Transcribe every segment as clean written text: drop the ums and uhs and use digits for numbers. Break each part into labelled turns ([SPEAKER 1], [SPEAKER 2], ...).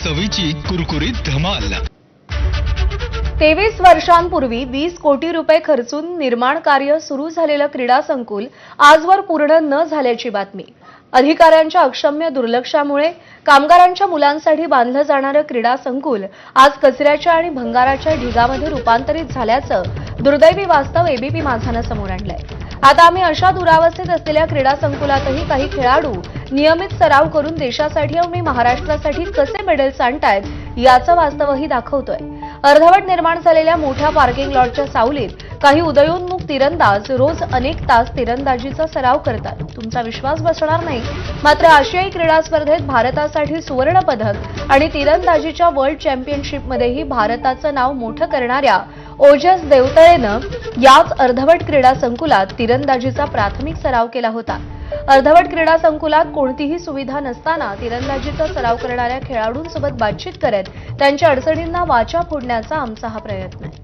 [SPEAKER 1] चवीची कुरकुरीत धमाल।
[SPEAKER 2] 23 वर्षांपूर्वी 20 कोटी रुपये खर्चून निर्माण कार्य सुरू झालेलं क्रीडा संकुल आजवर पूर्ण न झाल्याची बातमी। अधिकाऱ्यांच्या अक्षम्य दुर्लक्षामुळे कामगारांच्या मुलांसाठी बांधलं जाणारं क्रीडा संकुल आज कचऱ्याच्या आणि भंगाराच्या ढिगामध्ये रूपांतरित झाल्याचं दुर्दैवी वास्तव एबीपी माझानं समोर आणलंय। आता आम्ही अशा दुरावस्थेत असलेल्या क्रीडा संकुलातही काही खेळाडू नियमित सराव करून देशासाठी आणि महाराष्ट्रासाठी कसे मेडल्स आणतायत याचं वास्तवही दाखवतोय। अर्धवट निर्माण झालेल्या मोठ्या पार्किंग लॉटच्या सावलीत काही उदयोन्मुख तिरंदाज रोज अनेक तास तिरंदाजीचा सराव करतात। तुमचा विश्वास बसणार नाही, मात्र आशियाई क्रीडा स्पर्धेत भारतासाठी सुवर्ण पदक आणि तिरंदाजीच्या वर्ल्ड चॅम्पियनशिपमध्येही भारताचं नाव मोठं करणाऱ्या ओजस देवतळेनं याच अर्धवट क्रीडा संकुलात तिरंदाजीचा प्राथमिक सराव केला होता। अर्धवट क्रीडा संकुलात कोणतीही सुविधा नसताना तिरंदाजीचा सराव करणाऱ्या खेळाडूंसोबत बातचीत करत त्यांच्या अडचणींना वाचा फोडण्याचा आमचा हा प्रयत्न आहे।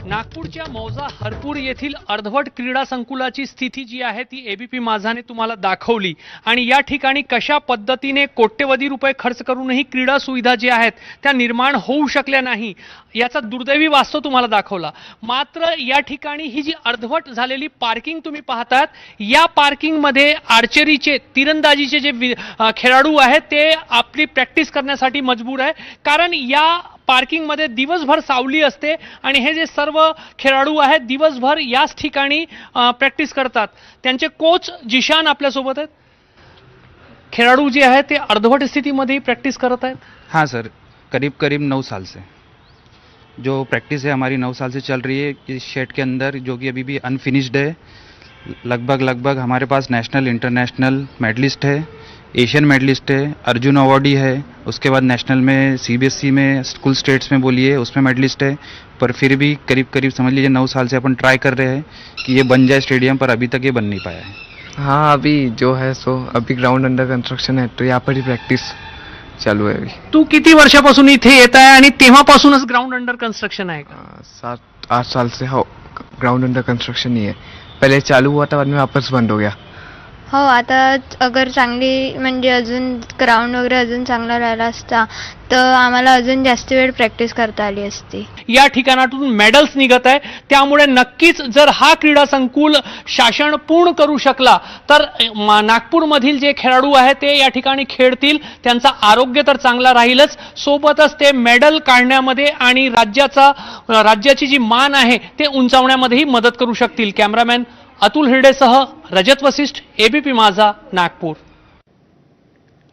[SPEAKER 3] नागपूरच्या मौजा हरपूर येथील अर्धवट क्रीडा संकुलाची स्थिती जी आहे ती एबीपी माझाने तुम्हाला दाखवली आणि या ठिकाणी कशा पद्धतीने कोट्यवधी रुपये खर्च करूनही क्रीडा सुविधा जी आहेत त्या निर्माण होऊ शकल्या नाही याचा दुर्दैवी वास्तव तुम्हाला दाखवला। मात्र या ठिकाणी ही जी अर्धवट झालेली पार्किंग तुम्ही पाहतात, या पार्किंग मध्ये आर्चरीचे तिरंदाजीचे जे खेळाडू आहेत ते आपली प्रॅक्टिस करण्यासाठी मजबूर आहे, कारण या पार्किंग मध्ये दिवसभर सावली असते आणि हे जे सर्व खेळाडू आहेत दिवसभर याच ठिकाणी प्रॅक्टिस करतात। त्यांचे कोच जिशान आपल्या सोबत आहेत। खेळाडू जे आहेत ते अर्धवट स्थितीमध्ये प्रॅक्टिस करत आहेत।
[SPEAKER 4] हाँ सर, करीब 9 साल से जो प्रैक्टिस है हमारी 9 साल से चल रही है इस शेड के अंदर, जो कि अभी भी अनफिनिश्ड है। लगभग हमारे पास नेशनल इंटरनेशनल मेडलिस्ट है, एशियन मेडलिस्ट है, अर्जुन अवार्डी है, उसके बाद नेशनल में सीबीएसई में स्कूल स्टेट्स में बोलिए उसमें मेडलिस्ट है। पर फिर भी करीब समझ लीजिए 9 साल से अपन ट्राई कर रहे हैं कि ये बन जाए स्टेडियम, पर अभी तक ये बन नहीं पाया है।
[SPEAKER 5] हाँ, अभी जो है सो अभी ग्राउंड अंडर कंस्ट्रक्शन है, तो यहाँ पर ही प्रैक्टिस चालू है अभी।
[SPEAKER 3] तू किती वर्षापासून इथे येत आहे आणि तेव्हापासूनच ग्राउंड अंडर कंस्ट्रक्शन आहे का?
[SPEAKER 5] 7-8 साल से हो, ग्राउंड अंडर कंस्ट्रक्शन ही है। पहले चालू हुआ था, बाद में वापस बंद हो गया।
[SPEAKER 6] हो, आता अगर चांगली म्हणजे अजून ग्राउंड वगैरे अजून चांगला राहिला असता तर आम्हाला अजून जास्त वेळ प्रॅक्टिस करता आली असती।
[SPEAKER 3] या ठिकाणातून मेडल्स निघत आहे, त्यामुळे नक्कीच जर हा क्रीडा संकुल शासन पूर्ण करू शकला तर नागपूरमधील जे खेळाडू आहेत ते या ठिकाणी खेळतील, त्यांचा आरोग्य तर चांगला राहीलच, सोबतच ते मेडल काढण्यामध्ये आणि राज्याची जी मान आहे ते उंचावण्यामध्येही मदत करू शकतील। कॅमेरामॅन अतुल हिरडेसह रजत वशिष्ठ, एबीपी माझा, नागपूर।